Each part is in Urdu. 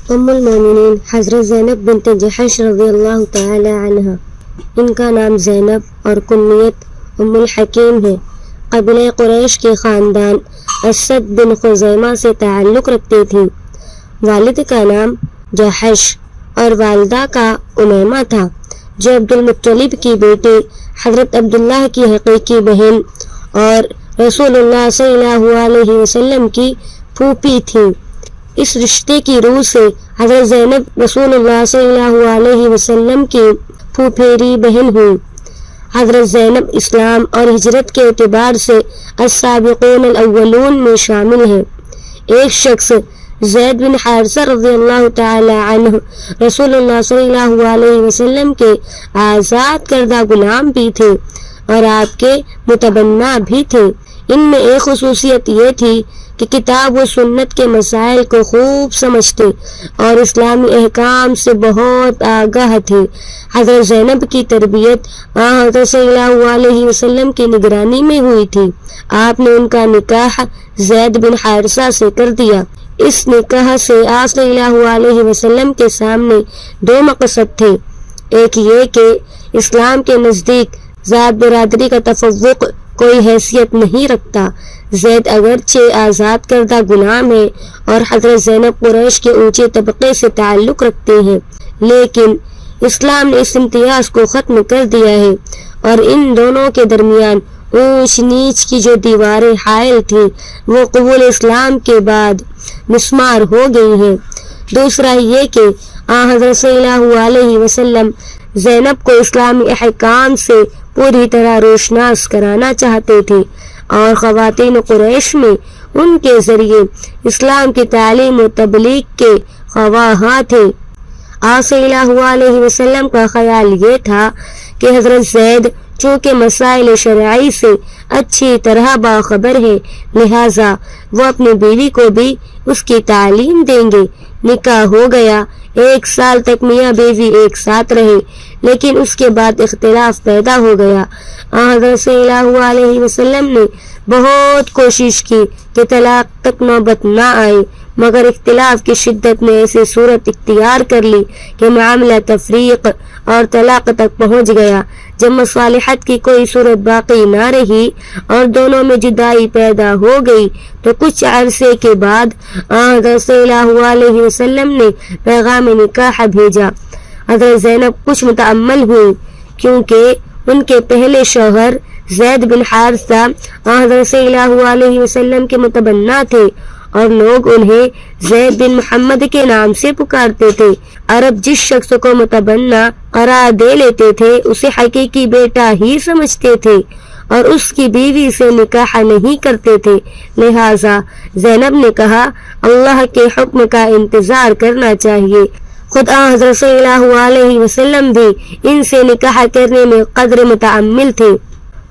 ام المومنین حضرت زینب بنت جحش رضی اللہ تعالی عنہ، ان کا نام زینب اور کنیت ام الحکیم ہے۔ قبیلہ قریش کے خاندان اسد بن خزیمہ سے تعلق رکھتی تھی۔ والد کا نام جحش اور والدہ کا امیمہ تھا، جو عبد المطلب کی بیٹی حضرت عبداللہ کی حقیقی بہن اور رسول اللہ صلی اللہ علیہ وسلم کی پھوپھی تھی۔ اس رشتے کی روح سے حضرت زینب رسول اللہ صلی اللہ علیہ وسلم کی پھوپھیری بہن ہوئی۔ حضرت زینب اسلام اور ہجرت کے اعتبار سے السابقون الاولون میں شامل ہے۔ ایک شخص زید بن حارثہ رضی اللہ تعالی عنہ رسول اللہ صلی اللہ علیہ وسلم کے آزاد کردہ غلام بھی تھے اور آپ کے متبنہ بھی تھے۔ ان میں ایک خصوصیت یہ تھی کہ کتاب و سنت کے مسائل کو خوب سمجھتے اور اسلامی احکام سے بہت آگاہ تھے۔ حضرت زینب کی تربیت حضرت صلی اللہ علیہ وسلم کی نگرانی میں ہوئی تھی۔ آپ نے ان کا نکاح زید بن حارثہ سے کر دیا۔ اس نکاح سے آپ صلی اللہ علیہ وسلم کے سامنے دو مقصد تھے۔ ایک یہ کہ اسلام کے نزدیک ذات برادری کا تفوق کوئی حیثیت نہیں رکھتا۔ زید اگرچہ آزاد کردہ غلام ہے اور حضرت زینب قریش کے اونچے طبقے سے تعلق رکھتے ہیں، لیکن اسلام نے اس امتیاز کو ختم کر دیا ہے اور ان دونوں کے درمیان اونچ نیچ کی جو دیواریں حائل تھیں وہ قبول اسلام کے بعد مسمار ہو گئی ہیں۔ دوسرا یہ کہ حضرت صلی اللہ علیہ وسلم زینب کو اسلامی احکام سے پوری طرح روشناس کرانا چاہتے تھے اور خواتین قریش میں ان کے ذریعے اسلام کی تعلیم و تبلیغ کے خواہاں تھے۔ آپ صلی اللہ علیہ وسلم کا خیال یہ تھا کہ حضرت زید چونکہ مسائل شرعی سے اچھی طرح باخبر ہے، لہٰذا وہ اپنی بیوی کو بھی اس کی تعلیم دیں گے۔ نکاح ہو گیا۔ 1 سال تک میاں بیوی ایک ساتھ رہے، لیکن اس کے بعد اختلاف پیدا ہو گیا۔ حضرت صلی اللہ علیہ وسلم نے بہت کوشش کی کہ طلاق تک نوبت نہ آئے، مگر اختلاف کی شدت نے ایسی صورت اختیار کر لی کہ معاملہ تفریق اور طلاق تک پہنچ گیا۔ جب مصالحت کی کوئی صورت باقی نہ رہی اور دونوں میں جدائی پیدا ہو گئی تو کچھ عرصے کے بعد حضرت صلی اللہ علیہ وسلم نے پیغام نکاح بھیجا۔ حضرت زینب کچھ متعمل ہوئی کیونکہ ان کے پہلے شوہر زید بن حارثہ حضرت صلی اللہ علیہ وسلم کے متبنہ تھے اور لوگ انہیں زید بن محمد کے نام سے پکارتے تھے۔ عرب جس شخص کو متبنہ قرار دے لیتے تھے اسے حقیقی بیٹا ہی سمجھتے تھے اور اس کی بیوی سے نکاح نہیں کرتے تھے۔ لہٰذا زینب نے کہا اللہ کے حکم کا انتظار کرنا چاہیے۔ خود حضرت صلی اللہ علیہ وسلم بھی ان سے نکاح کرنے میں قدر متعمل تھے۔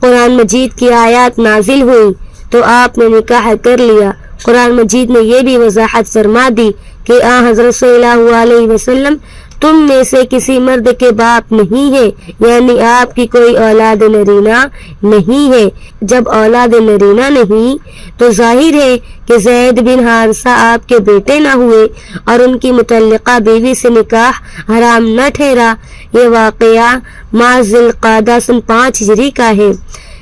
قرآن مجید کی آیات نازل ہوئی تو آپ نے نکاح کر لیا۔ قرآن مجید نے یہ بھی وضاحت فرما دی کہ حضرت صلی اللہ علیہ وسلم تم میں سے کسی مرد کے باپ نہیں ہے، یعنی آپ کی کوئی اولاد نرینہ نہیں ہے۔ جب اولاد نرینہ نہیں تو ظاہر ہے کہ زید بن حارثہ آپ کے بیٹے نہ ہوئے اور ان کی متعلقہ بیوی سے نکاح حرام نہ ٹھہرا۔ یہ واقعہ ماہ ذی القعدہ سن 5 ہجری کا ہے۔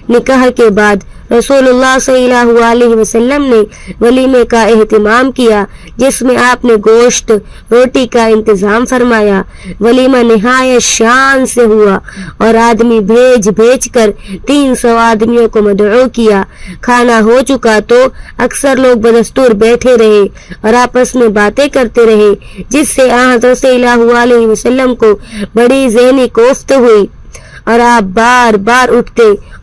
نکاح کے بعد رسول اللہ صلی اللہ علیہ وسلم نے ولیمے کا اہتمام کیا جس میں آپ نے گوشت روٹی کا انتظام فرمایا۔ ولیمہ نہایت شان سے ہوا اور آدمی بھیج کر 300 آدمیوں کو مدعو کیا۔ کھانا ہو چکا تو اکثر لوگ بدستور بیٹھے رہے اور آپس میں باتیں کرتے رہے جس سے حضرت صلی اللہ علیہ وسلم کو بڑی ذہنی کوفت ہوئی اور آپ بار بار اٹھتے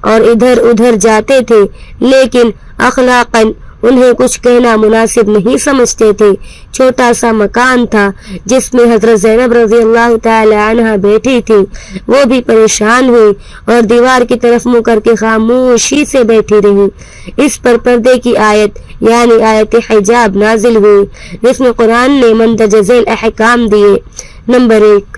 اور ادھر ادھر جاتے تھے، لیکن اخلاقاً انہیں کچھ کہنا مناسب نہیں سمجھتے تھے۔ چھوٹا سا مکان تھا جس میں حضرت زینب رضی اللہ تعالی عنہ بیٹھی تھی، وہ بھی پریشان ہوئی اور دیوار کی طرف منہ کر کے خاموشی سے بیٹھی رہی۔ اس پر پردے کی آیت یعنی آیت حجاب نازل ہوئی جس میں قرآن نے مندرجہ ذیل احکام دیے۔ نمبر 1،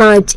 5,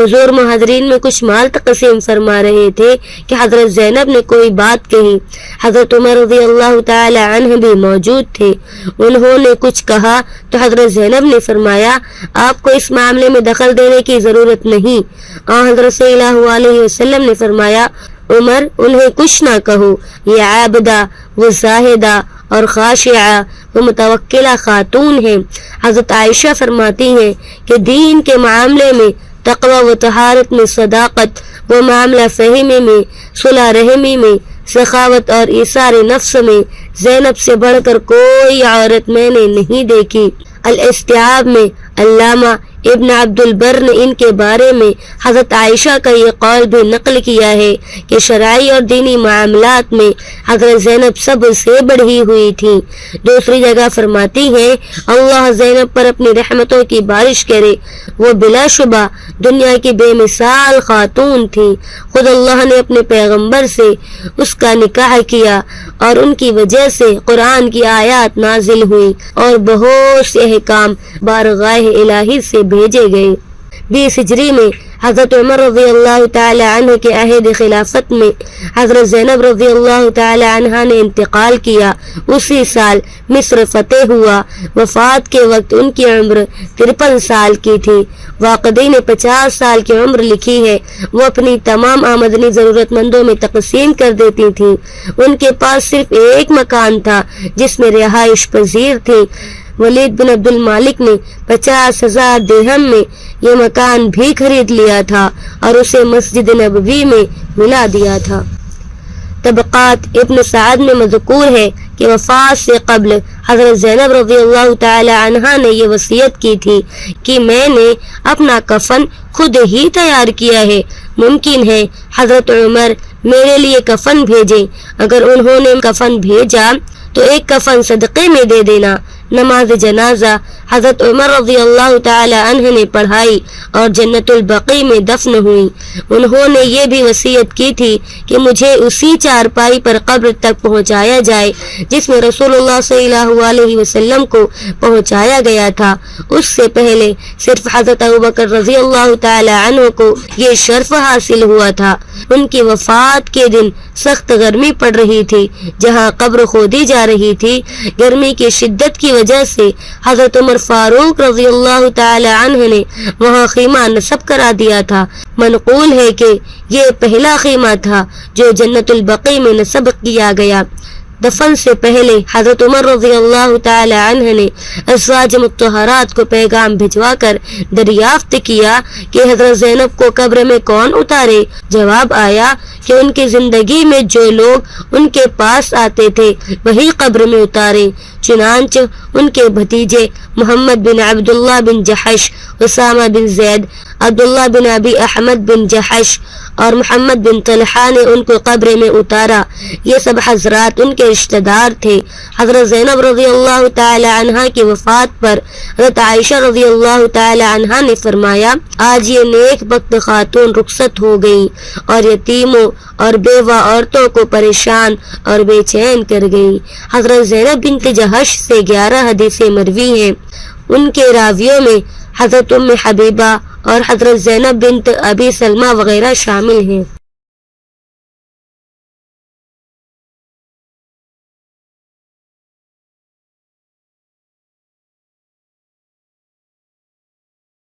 حضور محاضرین میں کچھ مال تقسیم فرما رہے تھے کہ حضرت زینب نے کوئی بات کہی۔ حضرت عمر رضی اللہ تعالی عنہ بھی موجود تھے۔ انہوں نے کچھ کہا تو حضرت زینب نے فرمایا آپ کو اس معاملے میں دخل دینے کی ضرورت نہیں۔ حضرت صلی اللہ علیہ وسلم نے فرمایا عمر انہیں کچھ نہ کہو، یہ عابدہ و زاہدہ اور خاشعہ و متوکلہ خاتون ہیں۔ حضرت عائشہ فرماتی ہیں کہ دین کے معاملے میں تقوی و طہارت میں صداقت و معاملہ فہمی میں صلح رحمی میں سخاوت اور ایثار نفس میں زینب سے بڑھ کر کوئی عورت میں نے نہیں دیکھی۔ الاستیعاب میں علامہ ابن عبد البر نے ان کے بارے میں حضرت عائشہ کا یہ قول بھی نقل کیا ہے کہ شرعی اور دینی معاملات میں حضرت زینب سب سے بڑھی ہوئی تھی۔ دوسری جگہ فرماتی ہیں اللہ زینب پر اپنی رحمتوں کی بارش کرے، وہ بلا شبہ دنیا کی بے مثال خاتون تھی۔ خود اللہ نے اپنے پیغمبر سے اس کا نکاح کیا اور ان کی وجہ سے قرآن کی آیات نازل ہوئی اور بہت سے احکام بارگاہ الہی سے بھیجے گئے۔ 20 ہجری میں حضرت عمر رضی اللہ تعالی عنہ کے عہد خلافت میں حضرت زینب رضی اللہ تعالی عنہ نے انتقال کیا۔ اسی سال مصر فتح ہوا۔ وفات کے وقت ان کی عمر 53 سال کی تھی۔ واقدی نے 50 سال کی عمر لکھی ہے۔ وہ اپنی تمام آمدنی ضرورت مندوں میں تقسیم کر دیتی تھی۔ ان کے پاس صرف ایک مکان تھا جس میں رہائش پذیر تھی۔ ولید بن عبد المالک نے 50,000 درہم میں یہ مکان بھی خرید لیا تھا اور اسے مسجد نبوی میں ملا دیا تھا۔ طبقات ابن سعد میں مذکور ہے کہ وفات سے قبل حضرت زینب رضی اللہ تعالی عنہا نے یہ وصیت کی تھی کہ میں نے اپنا کفن خود ہی تیار کیا ہے، ممکن ہے حضرت عمر میرے لیے کفن بھیجیں، اگر انہوں نے کفن بھیجا تو ایک کفن صدقے میں دے دینا۔ نماز جنازہ حضرت عمر رضی اللہ تعالی عنہ نے پڑھائی اور جنت البقیع میں دفن ہوئی۔ انہوں نے یہ بھی وصیت کی تھی کہ مجھے اسی چارپائی پر قبر تک پہنچایا جائے جس میں رسول اللہ صلی اللہ علیہ وسلم کو پہنچایا گیا تھا۔ اس سے پہلے صرف حضرت ابوبکر رضی اللہ تعالی عنہ کو یہ شرف حاصل ہوا تھا۔ ان کی وفات کے دن سخت گرمی پڑ رہی تھی۔ جہاں قبر کھودی جا رہی تھی، گرمی کی شدت کی وجہ سے حضرت عمر فاروق رضی اللہ تعالی عنہ نے وہاں خیمہ نصب کرا دیا تھا۔ منقول ہے کہ یہ پہلا خیمہ تھا جو جنت البقیع میں نصب کیا گیا۔ دفن سے پہلے حضرت عمر رضی اللہ تعالی عنہ نے ازواج مطہرات کو پیغام بھجوا کر دریافت کیا کہ حضرت زینب کو قبر میں کون اتارے؟ جواب آیا کہ ان کی زندگی میں جو لوگ ان کے پاس آتے تھے وہی قبر میں اتارے۔ چنانچہ ان کے بھتیجے محمد بن عبداللہ بن جحش، اسامہ بن زید، عبداللہ بن ابی احمد بن جحش اور محمد بن طلحہ نے ان کو قبر میں اتارا۔ یہ سب حضرات ان کے رشتہ دار تھے۔ حضرت زینب رضی اللہ تعالی عنہا کی وفات پر حضرت عائشہ رضی اللہ تعالی عنہا نے فرمایا آج یہ نیک بخت خاتون رخصت ہو گئی اور یتیموں اور بیوہ عورتوں کو پریشان اور بے چین کر گئی۔ حضرت زینب بنت جحش سے 11 حدیثیں مروی ہیں۔ ان کے راویوں میں حضرت ام حبیبہ اور حضرت زینب بنت ابی سلمہ وغیرہ شامل ہیں۔